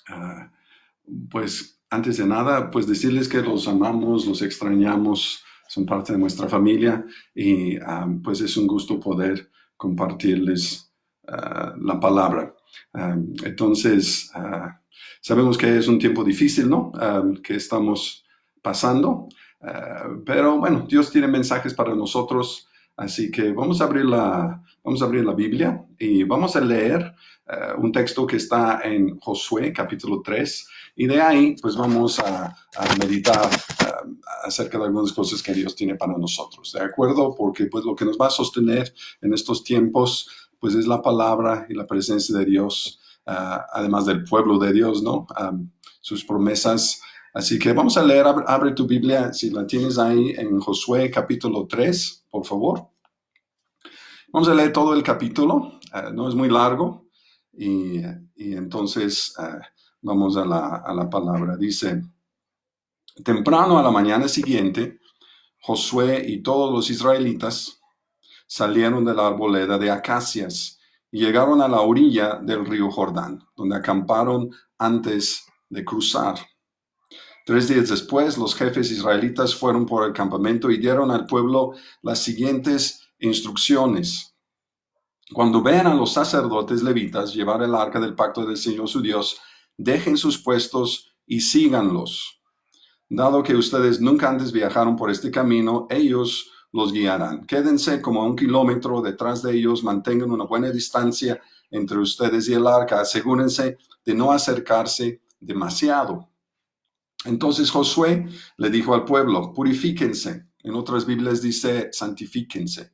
Ah, pues antes de nada, pues decirles que los amamos, los extrañamos, son parte de nuestra familia y pues es un gusto poder compartirles la palabra. Entonces, sabemos que es un tiempo difícil, ¿no? Que estamos pasando, pero bueno, Dios tiene mensajes para nosotros, así que vamos a abrir la Biblia y vamos a leer un texto que está en Josué capítulo 3 y de ahí pues vamos a meditar acerca de algunas cosas que Dios tiene para nosotros, ¿de acuerdo? Porque pues lo que nos va a sostener en estos tiempos pues es la palabra y la presencia de Dios, además del pueblo de Dios, ¿no? Sus promesas. Así que vamos a leer, abre tu Biblia, si la tienes ahí en Josué capítulo 3, por favor. Vamos a leer todo el capítulo, no es muy largo, y entonces vamos a la palabra. Dice, temprano a la mañana siguiente, Josué y todos los israelitas salieron de la arboleda de acacias y llegaron a la orilla del río Jordán, donde acamparon antes de cruzar. 3 días después, los jefes israelitas fueron por el campamento y dieron al pueblo las siguientes instrucciones. Cuando vean a los sacerdotes levitas llevar el arca del pacto del Señor su Dios, dejen sus puestos y síganlos. Dado que ustedes nunca antes viajaron por este camino, ellos los guiarán. Quédense como a 1 kilómetro detrás de ellos, mantengan una buena distancia entre ustedes y el arca. Asegúrense de no acercarse demasiado. Entonces Josué le dijo al pueblo, purifíquense. En otras Biblias dice, santifíquense,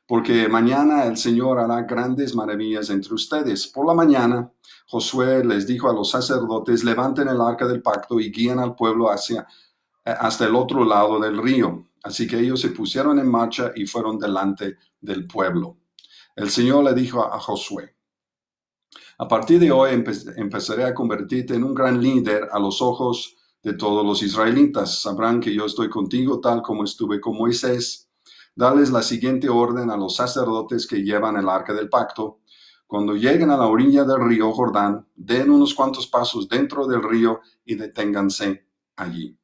porque mañana el Señor hará grandes maravillas entre ustedes. Por la mañana, Josué les dijo a los sacerdotes, levanten el arca del pacto y guíen al pueblo hasta el otro lado del río. Así que ellos se pusieron en marcha y fueron delante del pueblo. El Señor le dijo a Josué, a partir de hoy empezaré a convertirte en un gran líder a los ojos de todos los israelitas. Sabrán que yo estoy contigo tal como estuve con Moisés. Dales la siguiente orden a los sacerdotes que llevan el arca del pacto. Cuando lleguen a la orilla del río Jordán, den unos cuantos pasos dentro del río y deténganse allí.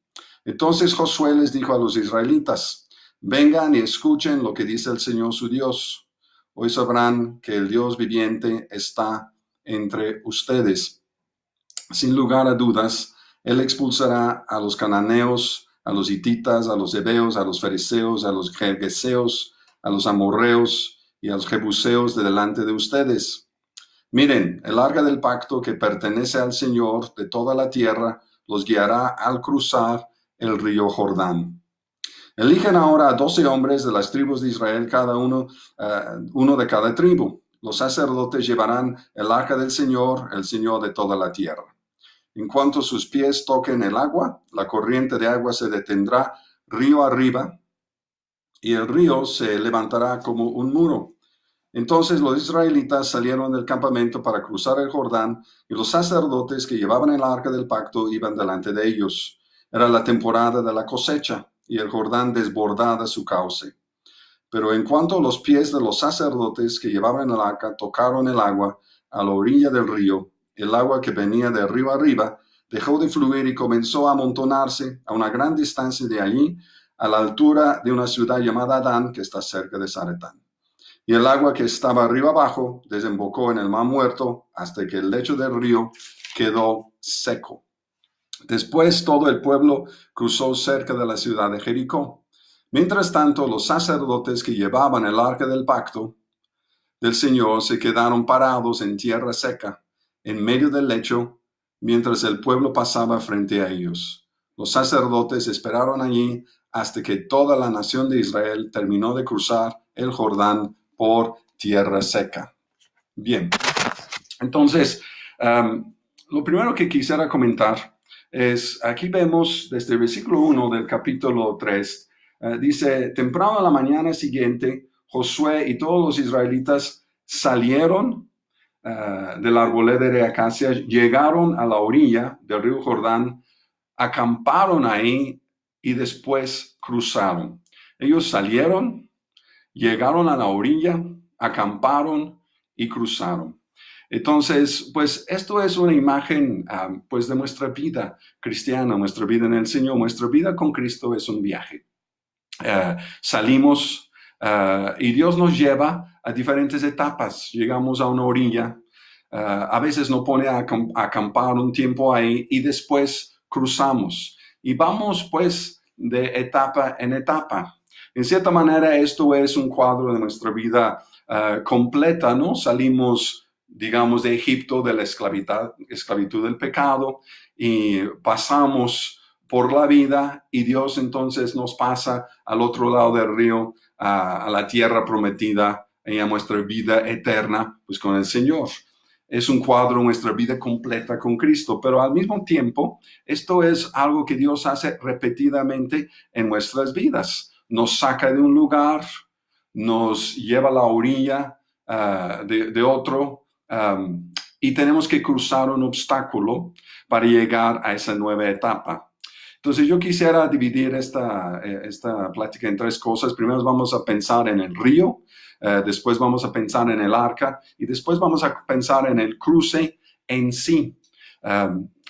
Entonces Josué les dijo a los israelitas, vengan y escuchen lo que dice el Señor su Dios. Hoy sabrán que el Dios viviente está entre ustedes. Sin lugar a dudas, Él expulsará a los cananeos, a los hititas, a los heveos, a los fariseos, a los gergeseos, a los amorreos y a los jebuseos de delante de ustedes. Miren, el arca del pacto que pertenece al Señor de toda la tierra los guiará al cruzar el río Jordán. Eligen ahora a 12 hombres de las tribus de Israel, cada uno de cada tribu. Los sacerdotes llevarán el arca del Señor, el Señor de toda la tierra. En cuanto sus pies toquen el agua, la corriente de agua se detendrá río arriba y el río se levantará como un muro. Entonces los israelitas salieron del campamento para cruzar el Jordán y los sacerdotes que llevaban el arca del pacto iban delante de ellos. Era la temporada de la cosecha y el Jordán desbordaba su cauce. Pero en cuanto los pies de los sacerdotes que llevaban el arca tocaron el agua a la orilla del río, el agua que venía de río arriba dejó de fluir y comenzó a amontonarse a una gran distancia de allí, a la altura de una ciudad llamada Adán, que está cerca de Zaretán. Y el agua que estaba arriba abajo desembocó en el mar muerto hasta que el lecho del río quedó seco. Después todo el pueblo cruzó cerca de la ciudad de Jericó. Mientras tanto, los sacerdotes que llevaban el arca del pacto del Señor se quedaron parados en tierra seca, en medio del lecho, mientras el pueblo pasaba frente a ellos. Los sacerdotes esperaron allí hasta que toda la nación de Israel terminó de cruzar el Jordán por tierra seca. Bien, entonces, lo primero que quisiera comentar es, aquí vemos desde el versículo 1 del capítulo 3, dice, temprano a la mañana siguiente, Josué y todos los israelitas salieron de la arboleda de acacias, llegaron a la orilla del río Jordán, acamparon ahí y después cruzaron. Ellos salieron, llegaron a la orilla, acamparon y cruzaron. Entonces, pues esto es una imagen pues de nuestra vida cristiana, nuestra vida en el Señor, nuestra vida con Cristo es un viaje. Salimos y Dios nos lleva a diferentes etapas. Llegamos a una orilla, a veces nos pone a acampar un tiempo ahí y después cruzamos. Y vamos pues de etapa en etapa. En cierta manera esto es un cuadro de nuestra vida completa, ¿no? Salimos, digamos, de Egipto, de la esclavitud del pecado y pasamos por la vida y Dios entonces nos pasa al otro lado del río, a la tierra prometida y a nuestra vida eterna, pues con el Señor. Es un cuadro de nuestra vida completa con Cristo, pero al mismo tiempo, esto es algo que Dios hace repetidamente en nuestras vidas. Nos saca de un lugar, nos lleva a la orilla de otro, y tenemos que cruzar un obstáculo para llegar a esa nueva etapa. Entonces yo quisiera dividir esta plática en tres cosas. Primero vamos a pensar en el río, después vamos a pensar en el arca y después vamos a pensar en el cruce en sí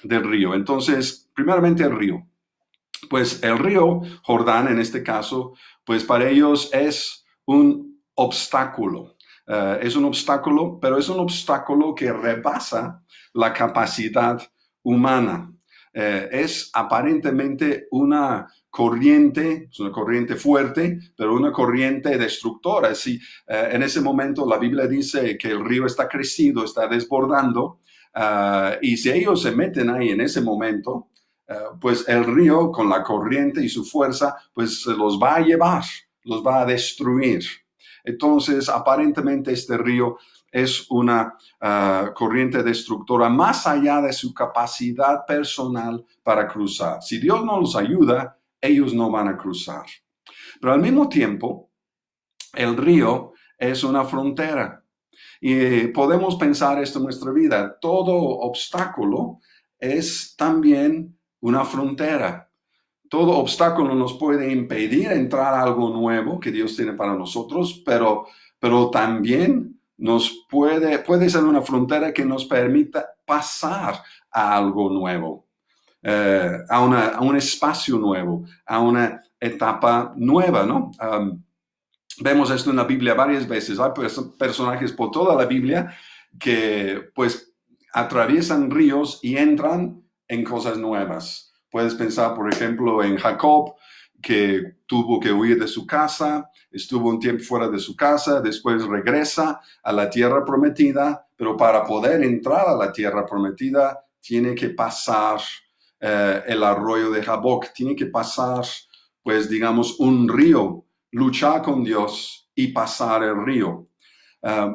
del río. Entonces, primeramente el río. Pues el río Jordán, en este caso, pues para ellos es un obstáculo. Es un obstáculo, pero es un obstáculo que rebasa la capacidad humana. Es aparentemente una corriente, es una corriente fuerte, pero una corriente destructora. Si, en ese momento la Biblia dice que el río está crecido, está desbordando, y si ellos se meten ahí en ese momento, pues el río con la corriente y su fuerza, pues se los va a llevar, los va a destruir. Entonces, aparentemente este río es una corriente destructora más allá de su capacidad personal para cruzar. Si Dios no los ayuda, ellos no van a cruzar. Pero al mismo tiempo, el río es una frontera. Y podemos pensar esto en nuestra vida. Todo obstáculo es también una frontera. Todo obstáculo nos puede impedir entrar a algo nuevo que Dios tiene para nosotros, pero también nos puede ser una frontera que nos permita pasar a algo nuevo, a un espacio nuevo, a una etapa nueva, ¿no? Vemos esto en la Biblia varias veces. Hay personajes por toda la Biblia que pues atraviesan ríos y entran en cosas nuevas. Puedes pensar, por ejemplo, en Jacob, que tuvo que huir de su casa, estuvo un tiempo fuera de su casa, después regresa a la tierra prometida, pero para poder entrar a la tierra prometida tiene que pasar el arroyo de Jaboc, tiene que pasar, pues digamos, un río, luchar con Dios y pasar el río.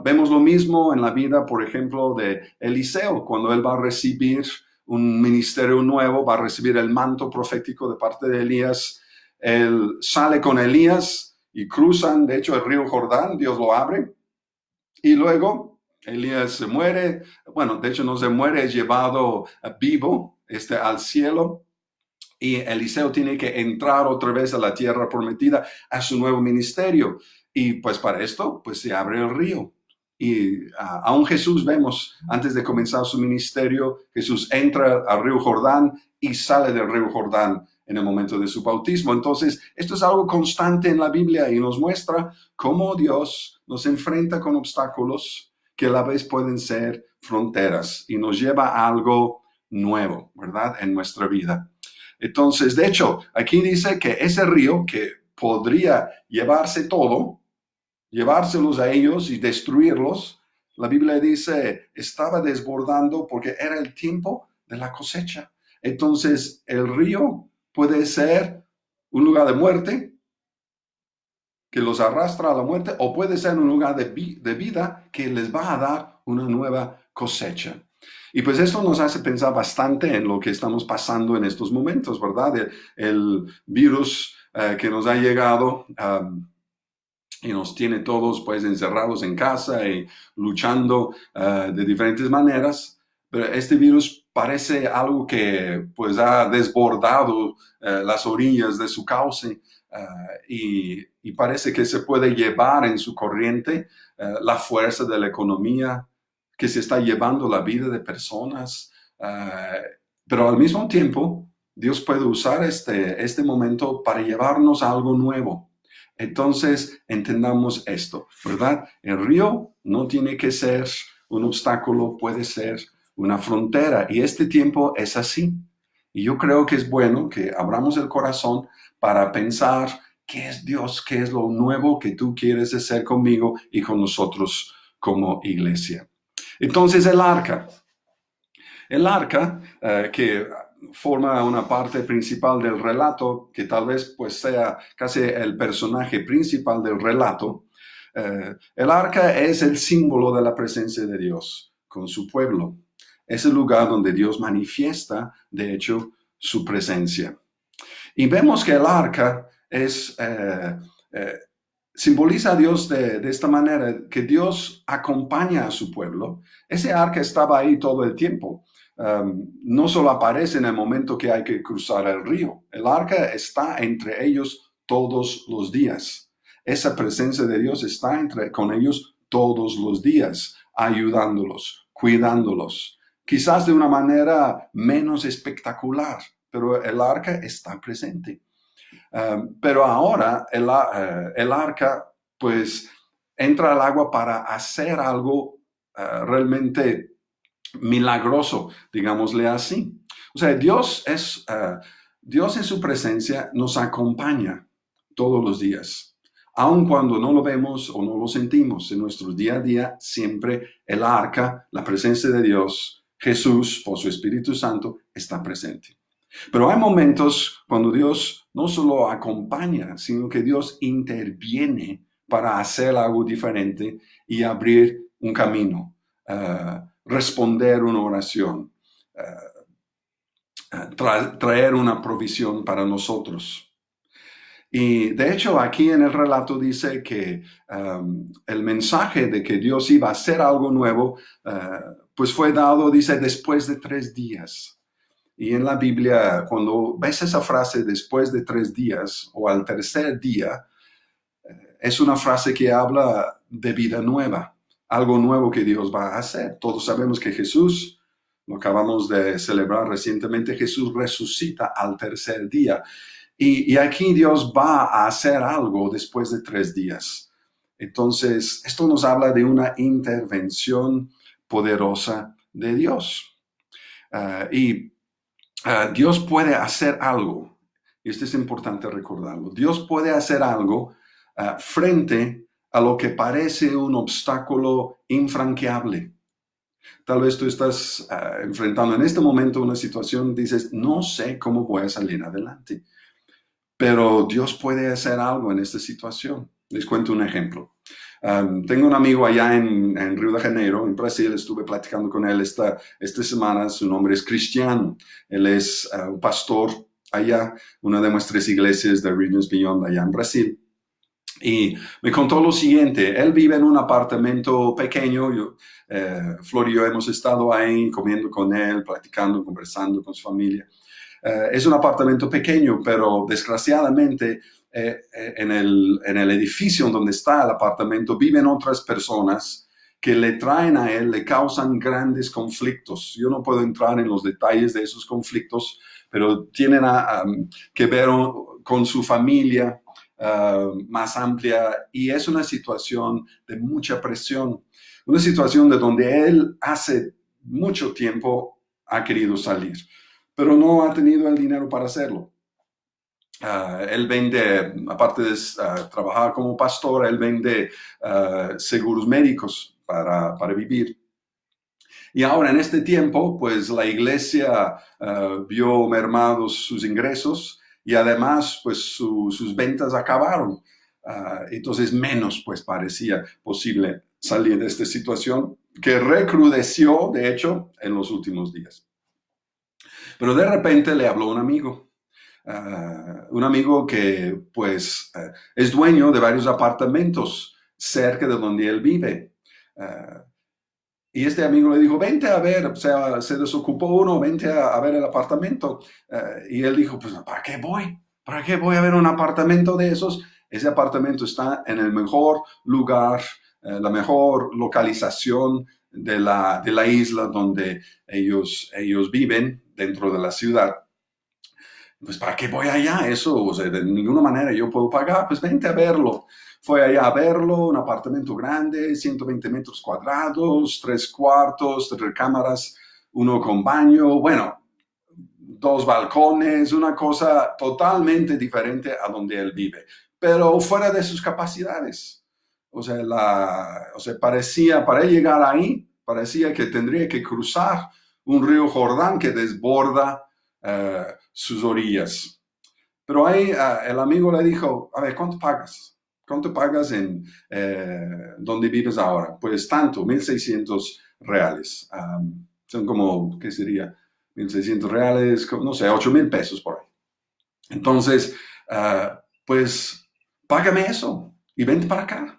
Vemos lo mismo en la vida, por ejemplo, de Eliseo, cuando él va a recibir un ministerio nuevo, va a recibir el manto profético de parte de Elías. Él sale con Elías y cruzan, de hecho, el río Jordán, Dios lo abre, y luego Elías se muere, bueno, de hecho no se muere, es llevado vivo al cielo. Y Eliseo tiene que entrar otra vez a la tierra prometida, a su nuevo ministerio. Y pues para esto, pues se abre el río. Y aún Jesús vemos, antes de comenzar su ministerio, Jesús entra al río Jordán y sale del río Jordán en el momento de su bautismo. Entonces, esto es algo constante en la Biblia y nos muestra cómo Dios nos enfrenta con obstáculos que a la vez pueden ser fronteras y nos lleva a algo nuevo, ¿verdad? En nuestra vida. Entonces, de hecho, aquí dice que ese río que podría llevarse todo, llevárselos a ellos y destruirlos, la Biblia dice, estaba desbordando porque era el tiempo de la cosecha. Entonces, el río puede ser un lugar de muerte que los arrastra a la muerte, o puede ser un lugar de vida que les va a dar una nueva cosecha. Y pues esto nos hace pensar bastante en lo que estamos pasando en estos momentos, ¿verdad? El virus que nos ha llegado y nos tiene todos pues encerrados en casa y luchando de diferentes maneras. Pero este virus parece algo que pues ha desbordado las orillas de su cauce y parece que se puede llevar en su corriente la fuerza de la economía, que se está llevando la vida de personas, pero al mismo tiempo Dios puede usar este momento para llevarnos a algo nuevo. Entonces, entendamos esto, ¿verdad? El río no tiene que ser un obstáculo, puede ser una frontera, y este tiempo es así. Y yo creo que es bueno que abramos el corazón para pensar qué es Dios, qué es lo nuevo que tú quieres hacer conmigo y con nosotros como iglesia. Entonces, el arca que forma una parte principal del relato, que tal vez pues sea casi el personaje principal del relato. El arca es el símbolo de la presencia de Dios con su pueblo. Es el lugar donde Dios manifiesta, de hecho, su presencia. Y vemos que el arca simboliza a Dios de esta manera, que Dios acompaña a su pueblo. Ese arca estaba ahí todo el tiempo. No solo aparece en el momento que hay que cruzar el río. El arca está entre ellos todos los días. Esa presencia de Dios está con ellos todos los días, ayudándolos, cuidándolos. Quizás de una manera menos espectacular, pero el arca está presente. Pero ahora el arca pues entra al agua para hacer algo realmente milagroso, digámosle así. O sea, Dios en su presencia nos acompaña todos los días. Aun cuando no lo vemos o no lo sentimos en nuestro día a día, siempre el arca, la presencia de Dios, Jesús, por su Espíritu Santo, está presente. Pero hay momentos cuando Dios no solo acompaña, sino que Dios interviene para hacer algo diferente y abrir un camino, responder una oración, traer una provisión para nosotros. Y de hecho aquí en el relato dice que el mensaje de que Dios iba a hacer algo nuevo, pues fue dado, dice, después de 3 días. Y en la Biblia, cuando ves esa frase después de 3 días o al tercer día, es una frase que habla de vida nueva, algo nuevo que Dios va a hacer. Todos sabemos que Jesús, lo acabamos de celebrar recientemente, Jesús resucita al tercer día. Y aquí Dios va a hacer algo después de 3 días. Entonces, esto nos habla de una intervención poderosa de Dios. Dios puede hacer algo, y esto es importante recordarlo. Dios puede hacer algo frente a lo que parece un obstáculo infranqueable. Tal vez tú estás enfrentando en este momento una situación, dices, no sé cómo voy a salir adelante, pero Dios puede hacer algo en esta situación. Les cuento un ejemplo. Tengo un amigo allá en Río de Janeiro, en Brasil. Estuve platicando con él esta semana. Su nombre es Cristiano. Él es un pastor allá, una de nuestras iglesias de Regions Beyond allá en Brasil. Y me contó lo siguiente: él vive en un apartamento pequeño. Flor y yo hemos estado ahí comiendo con él, platicando, conversando con su familia. Es un apartamento pequeño, pero desgraciadamente en el edificio donde está el apartamento viven otras personas que le traen a él, le causan grandes conflictos. Yo no puedo entrar en los detalles de esos conflictos, pero tienen que ver con su familia más amplia, y es una situación de mucha presión, una situación de donde él hace mucho tiempo ha querido salir, pero no ha tenido el dinero para hacerlo. Él vende, aparte de trabajar como pastor, él vende seguros médicos para vivir. Y ahora en este tiempo, pues la iglesia vio mermados sus ingresos y además pues sus ventas acabaron. Entonces menos pues parecía posible salir de esta situación que recrudeció, de hecho, en los últimos días. Pero de repente le habló un amigo que pues es dueño de varios apartamentos cerca de donde él vive. Y este amigo le dijo, vente a ver, o sea, se desocupó uno, vente a ver el apartamento. Y él dijo, pues, ¿para qué voy? ¿Para qué voy a ver un apartamento de esos? Ese apartamento está en el mejor lugar, la mejor localización de la isla donde ellos viven, dentro de la ciudad. Pues, ¿para qué voy allá? Eso, o sea, de ninguna manera yo puedo pagar, pues vente a verlo. Fue allá a verlo, un apartamento grande, 120 metros cuadrados, 3 cuartos, 3 recámaras, uno con baño, bueno, 2 balcones, una cosa totalmente diferente a donde él vive, pero fuera de sus capacidades. O sea, parecía, para él llegar ahí, parecía que tendría que cruzar un río Jordán que desborda sus orillas. Pero ahí el amigo le dijo, a ver, ¿cuánto pagas? ¿Cuánto pagas en donde vives ahora? Pues tanto, 1,600 reales. Son como, ¿qué sería? 1,600 reales, no sé, 8,000 pesos por ahí. Entonces, pues, págame eso y vente para acá.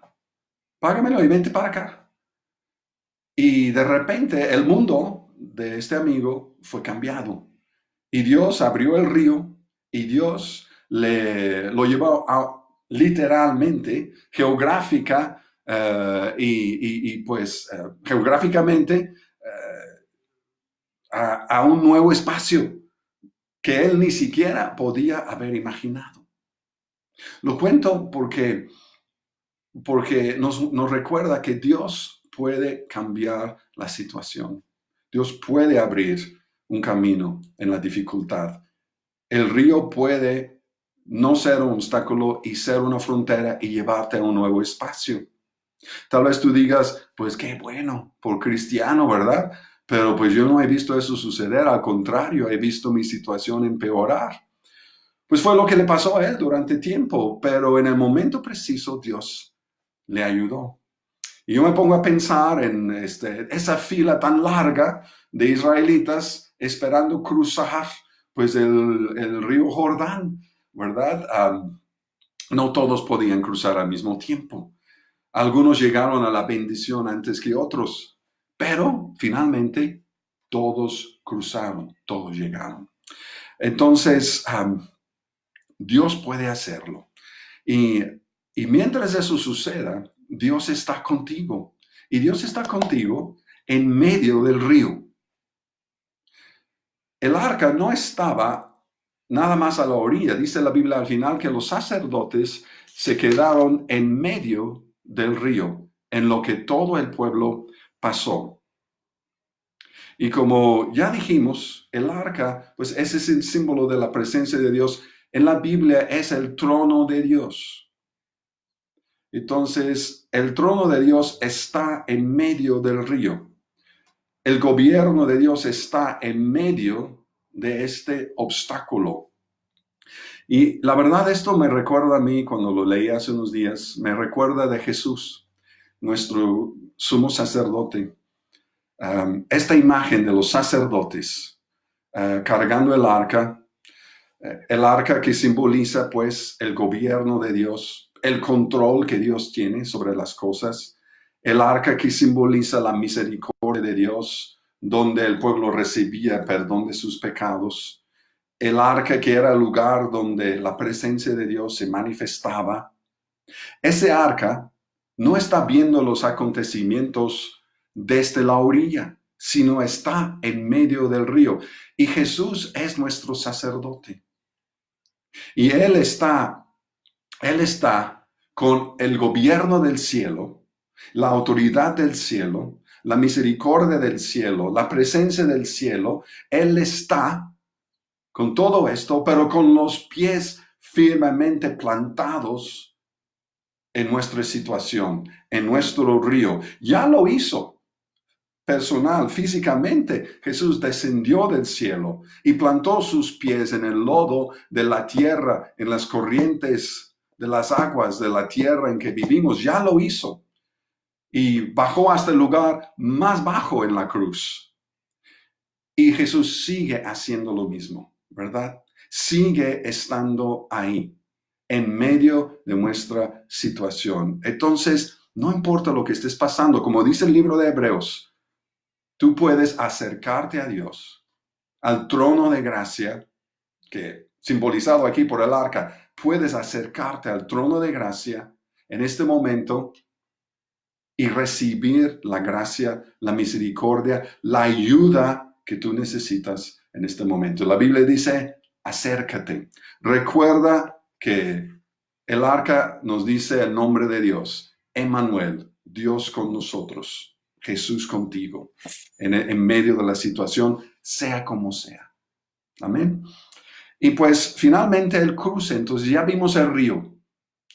Págamelo y vente para acá. Y de repente el mundo de este amigo fue cambiado. Y Dios abrió el río y Dios lo llevó literalmente, geográfica pues geográficamente a un nuevo espacio que él ni siquiera podía haber imaginado. Lo cuento porque nos recuerda que Dios puede cambiar la situación. Dios puede abrir un camino en la dificultad. El río puede no ser un obstáculo y ser una frontera y llevarte a un nuevo espacio. Tal vez tú digas, pues qué bueno, por cristiano, ¿verdad? Pero pues yo no he visto eso suceder, al contrario, he visto mi situación empeorar. Pues fue lo que le pasó a él durante tiempo, pero en el momento preciso Dios le ayudó. Y yo me pongo a pensar en esa fila tan larga de israelitas esperando cruzar pues el río Jordán, ¿verdad? No todos podían cruzar al mismo tiempo. Algunos llegaron a la bendición antes que otros, pero finalmente todos cruzaron, todos llegaron. Entonces, Dios puede hacerlo. Y, y mientras eso suceda, Dios está contigo. Y Dios está contigo en medio del río. El arca no estaba nada más a la orilla. Dice la Biblia al final que los sacerdotes se quedaron en medio del río, en lo que todo el pueblo pasó. Y como ya dijimos, el arca, pues ese es el símbolo de la presencia de Dios. En la Biblia es el trono de Dios. Entonces, el trono de Dios está en medio del río. El gobierno de Dios está en medio de este obstáculo. Y la verdad, esto me recuerda a mí, cuando lo leí hace unos días, me recuerda de Jesús, nuestro sumo sacerdote. Esta imagen de los sacerdotes cargando el arca que simboliza pues el gobierno de Dios, el control que Dios tiene sobre las cosas, el arca que simboliza la misericordia de Dios, donde el pueblo recibía perdón de sus pecados, el arca que era el lugar donde la presencia de Dios se manifestaba. Ese arca no está viendo los acontecimientos desde la orilla, sino está en medio del río. Y Jesús es nuestro sacerdote. Y Él está con el gobierno del cielo, la autoridad del cielo, la misericordia del cielo, la presencia del cielo. Él está con todo esto, pero con los pies firmemente plantados en nuestra situación, en nuestro río. Ya lo hizo. Personal, físicamente, Jesús descendió del cielo y plantó sus pies en el lodo de la tierra, en las corrientes de las aguas de la tierra en que vivimos. Ya lo hizo. Y bajó hasta el lugar más bajo en la cruz. Y Jesús sigue haciendo lo mismo, ¿verdad? Sigue estando ahí, en medio de nuestra situación. Entonces, no importa lo que estés pasando, como dice el libro de Hebreos, tú puedes acercarte a Dios, al trono de gracia, que simbolizado aquí por el arca, puedes acercarte al trono de gracia en este momento y recibir la gracia, la misericordia, la ayuda que tú necesitas en este momento. La Biblia dice, acércate. Recuerda que el arca nos dice el nombre de Dios, Emmanuel, Dios con nosotros, Jesús contigo, en medio de la situación, sea como sea. Amén. Y pues finalmente el cruce, entonces ya vimos el río,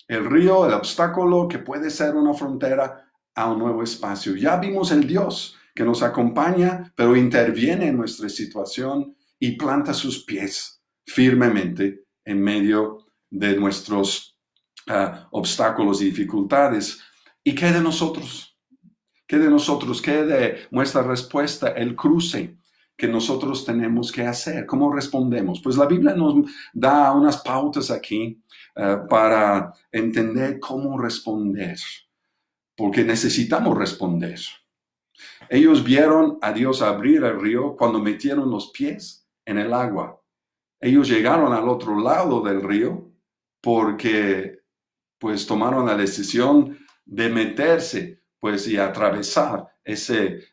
el obstáculo que puede ser una frontera a un nuevo espacio. Ya vimos el Dios que nos acompaña, pero interviene en nuestra situación y planta sus pies firmemente en medio de nuestros obstáculos y dificultades. ¿Y qué de nosotros? ¿Qué de nosotros? ¿Qué de nuestra respuesta? El cruce que nosotros tenemos que hacer. ¿Cómo respondemos? Pues la Biblia nos da unas pautas aquí para entender cómo responder, porque necesitamos responder. Ellos vieron a Dios abrir el río cuando metieron los pies en el agua. Ellos llegaron al otro lado del río porque pues tomaron la decisión de meterse pues y atravesar ese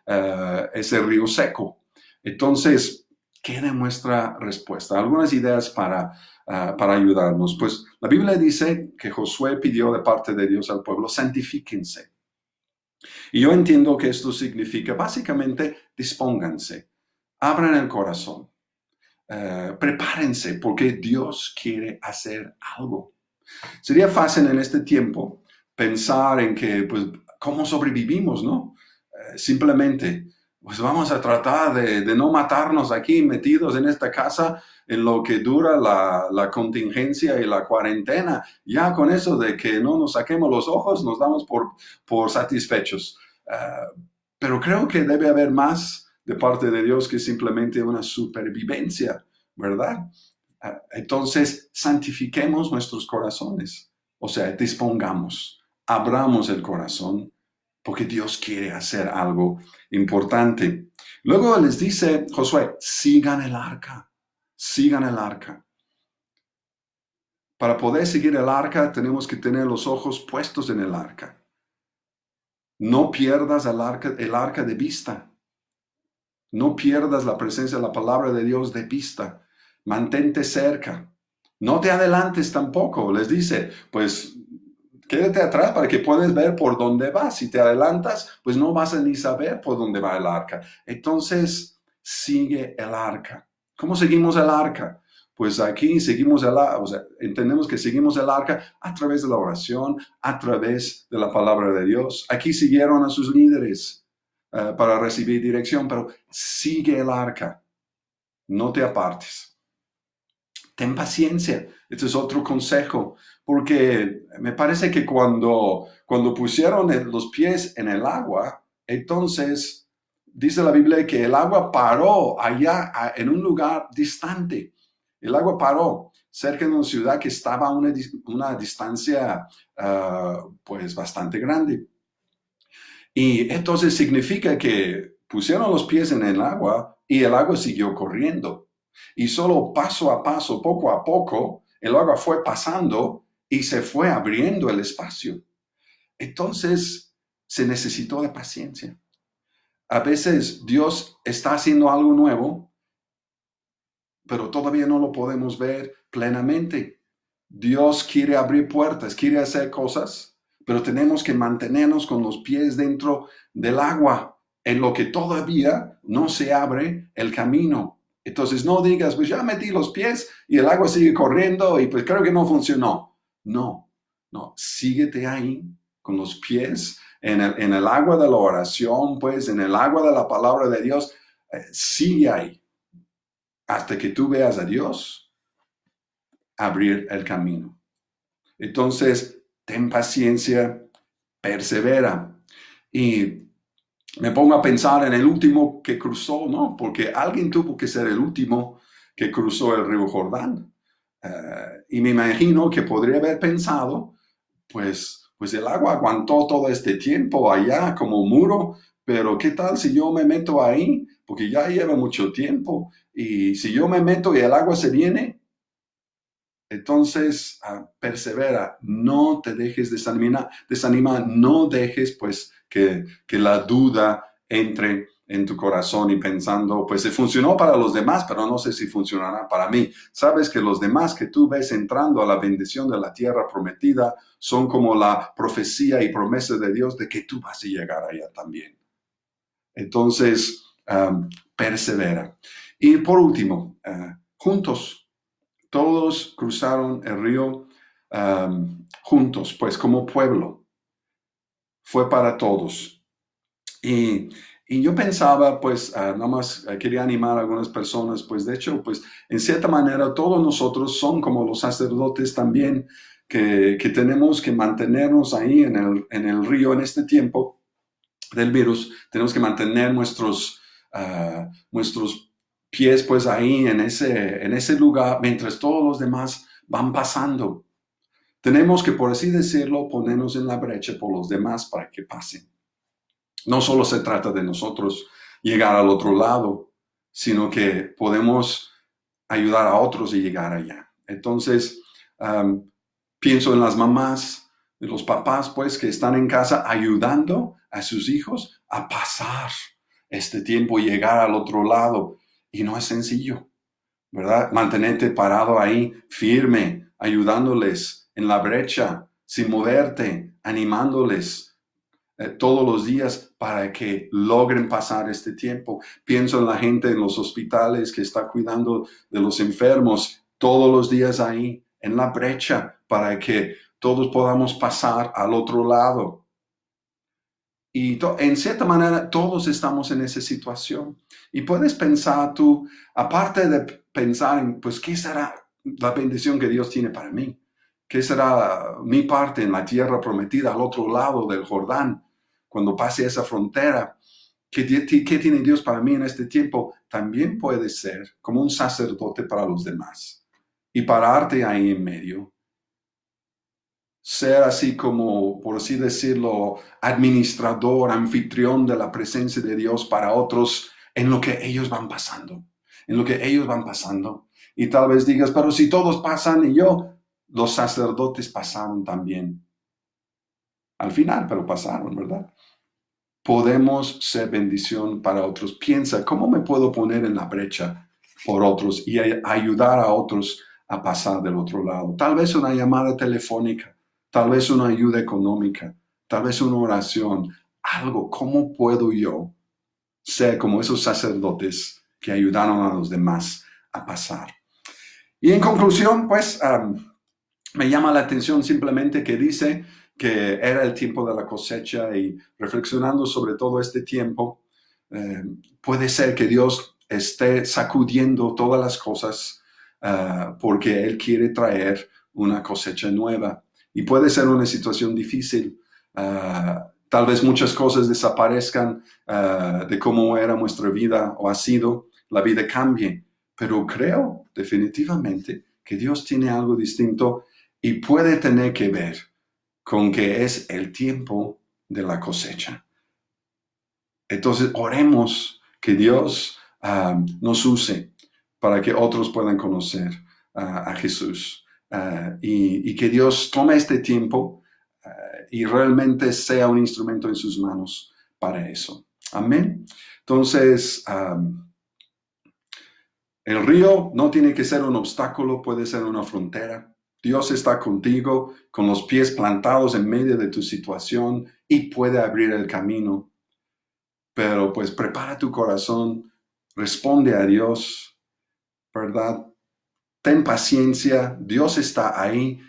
río seco. Entonces, ¿qué demuestra respuesta? Algunas ideas para ayudarnos. Pues la Biblia dice que Josué pidió de parte de Dios al pueblo, santifíquense. Y yo entiendo que esto significa básicamente dispónganse, abran el corazón, prepárense porque Dios quiere hacer algo. Sería fácil en este tiempo pensar en que, pues, ¿cómo sobrevivimos, no? Simplemente, pues vamos a tratar de no matarnos aquí metidos en esta casa en lo que dura la contingencia y la cuarentena. Ya con eso de que no nos saquemos los ojos, nos damos por satisfechos. Pero creo que debe haber más de parte de Dios que simplemente una supervivencia, ¿verdad? Entonces, santifiquemos nuestros corazones, o sea, dispongamos, abramos el corazón, porque Dios quiere hacer algo importante. Luego les dice Josué, sigan el arca, sigan el arca. Para poder seguir el arca, tenemos que tener los ojos puestos en el arca. No pierdas el arca de vista. No pierdas la presencia de la palabra de Dios de vista. Mantente cerca. No te adelantes tampoco. Les dice, pues quédate atrás para que puedas ver por dónde va. Si te adelantas, pues no vas a ni saber por dónde va el arca. Entonces, sigue el arca. ¿Cómo seguimos el arca? Pues aquí seguimos o sea, entendemos que seguimos el arca a través de la oración, a través de la palabra de Dios. Aquí siguieron a sus líderes para recibir dirección, pero sigue el arca. No te apartes. Ten paciencia. Este es otro consejo, porque me parece que cuando pusieron los pies en el agua, entonces dice la Biblia que el agua paró allá en un lugar distante. El agua paró cerca de una ciudad que estaba a una distancia pues bastante grande. Y entonces significa que pusieron los pies en el agua y el agua siguió corriendo. Y solo paso a paso, poco a poco, el agua fue pasando y se fue abriendo el espacio. Entonces se necesitó de paciencia. A veces Dios está haciendo algo nuevo, pero todavía no lo podemos ver plenamente. Dios quiere abrir puertas, quiere hacer cosas, pero tenemos que mantenernos con los pies dentro del agua, en lo que todavía no se abre el camino. Entonces no digas, pues ya metí los pies y el agua sigue corriendo y pues creo que no funcionó. No, síguete ahí con los pies en el agua de la oración, pues en el agua de la palabra de Dios. Sigue ahí hasta que tú veas a Dios abrir el camino. Entonces, ten paciencia, persevera. Y me pongo a pensar en el último que cruzó, ¿no? Porque alguien tuvo que ser el último que cruzó el río Jordán. Y me imagino que podría haber pensado, pues el agua aguantó todo este tiempo allá como muro, pero ¿qué tal si yo me meto ahí? Porque ya lleva mucho tiempo. Y si yo me meto y el agua se viene, Entonces, persevera, no te dejes desanimar, no dejes pues que la duda entre en tu corazón y pensando, pues se funcionó para los demás, pero no sé si funcionará para mí. Sabes que los demás que tú ves entrando a la bendición de la tierra prometida son como la profecía y promesa de Dios de que tú vas a llegar allá también. Entonces, persevera. Y por último, juntos. Todos cruzaron el río juntos, pues como pueblo. Fue para todos. Y yo pensaba, pues, nada más quería animar a algunas personas, pues, de hecho, pues, en cierta manera, todos nosotros son como los sacerdotes también, que tenemos que mantenernos ahí en el río en este tiempo del virus. Tenemos que mantener nuestros pies, pues, ahí en ese lugar, mientras todos los demás van pasando. Tenemos que, por así decirlo, ponernos en la brecha por los demás para que pasen. No solo se trata de nosotros llegar al otro lado, sino que podemos ayudar a otros a llegar allá. Entonces, pienso en las mamás, en los papás, pues, que están en casa ayudando a sus hijos a pasar este tiempo y llegar al otro lado. Y no es sencillo, ¿verdad? Mantenerte parado ahí, firme, ayudándoles en la brecha, sin moverte, animándoles todos los días para que logren pasar este tiempo. Pienso en la gente en los hospitales que está cuidando de los enfermos todos los días ahí, en la brecha, para que todos podamos pasar al otro lado. Y en cierta manera todos estamos en esa situación. Y puedes pensar tú, aparte de pensar en, pues, ¿qué será la bendición que Dios tiene para mí? ¿Qué será mi parte en la tierra prometida al otro lado del Jordán? Cuando pase esa frontera, ¿qué tiene Dios para mí en este tiempo? También puede ser como un sacerdote para los demás y pararte ahí en medio. Ser así como, por así decirlo, administrador, anfitrión de la presencia de Dios para otros en lo que ellos van pasando, en lo que ellos van pasando. Y tal vez digas, pero si todos pasan y los sacerdotes pasaron también. Al final, pero pasaron, ¿verdad? Podemos ser bendición para otros. Piensa, ¿cómo me puedo poner en la brecha por otros y ayudar a otros a pasar del otro lado? Tal vez una llamada telefónica, tal vez una ayuda económica, tal vez una oración, algo. ¿Cómo puedo yo ser como esos sacerdotes que ayudaron a los demás a pasar? Y en conclusión, pues, me llama la atención simplemente que dice que era el tiempo de la cosecha y reflexionando sobre todo este tiempo, puede ser que Dios esté sacudiendo todas las cosas porque Él quiere traer una cosecha nueva. Y puede ser una situación difícil. Tal vez muchas cosas desaparezcan de cómo era nuestra vida o ha sido, la vida cambie. Pero creo definitivamente que Dios tiene algo distinto y puede tener que ver con que es el tiempo de la cosecha. Entonces, oremos que Dios nos use para que otros puedan conocer a Jesús y que Dios tome este tiempo y realmente sea un instrumento en sus manos para eso. Amén. Entonces, el río no tiene que ser un obstáculo, puede ser una frontera. Dios está contigo con los pies plantados en medio de tu situación y puede abrir el camino. Pero pues prepara tu corazón, responde a Dios, ¿verdad? Ten paciencia, Dios está ahí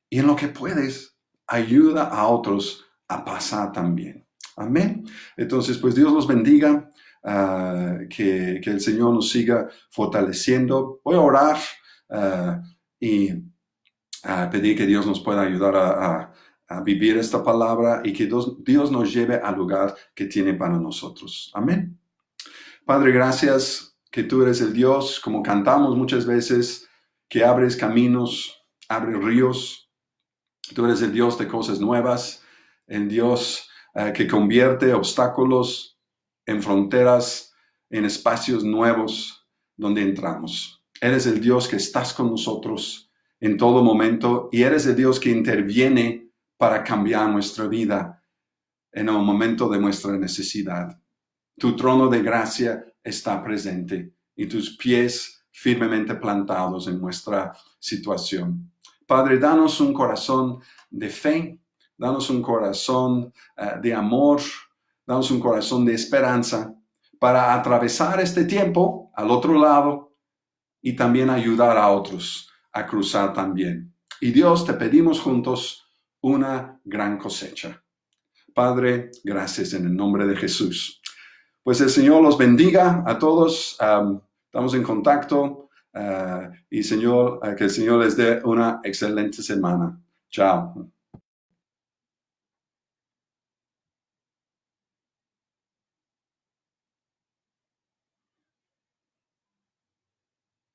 y en lo que puedes, ayuda a otros a pasar también. Amén. Entonces, pues Dios los bendiga, que el Señor nos siga fortaleciendo. Voy a orar y pedir que Dios nos pueda ayudar a vivir esta palabra y que Dios nos lleve al lugar que tiene para nosotros. Amén. Padre, gracias que tú eres el Dios, como cantamos muchas veces, que abres caminos, abres ríos. Tú eres el Dios de cosas nuevas, el Dios que convierte obstáculos en fronteras, en espacios nuevos donde entramos. Eres el Dios que estás con nosotros. en todo momento y eres el Dios que interviene para cambiar nuestra vida en el momento de nuestra necesidad. Tu trono de gracia está presente y tus pies firmemente plantados en nuestra situación. Padre, danos un corazón de fe, danos un corazón de amor, danos un corazón de esperanza para atravesar este tiempo al otro lado y también ayudar a otros a cruzar también. Y Dios, te pedimos juntos una gran cosecha. Padre, gracias en el nombre de Jesús. Pues el Señor los bendiga a todos. Estamos en contacto y Señor, que el Señor les dé una excelente semana. Chao.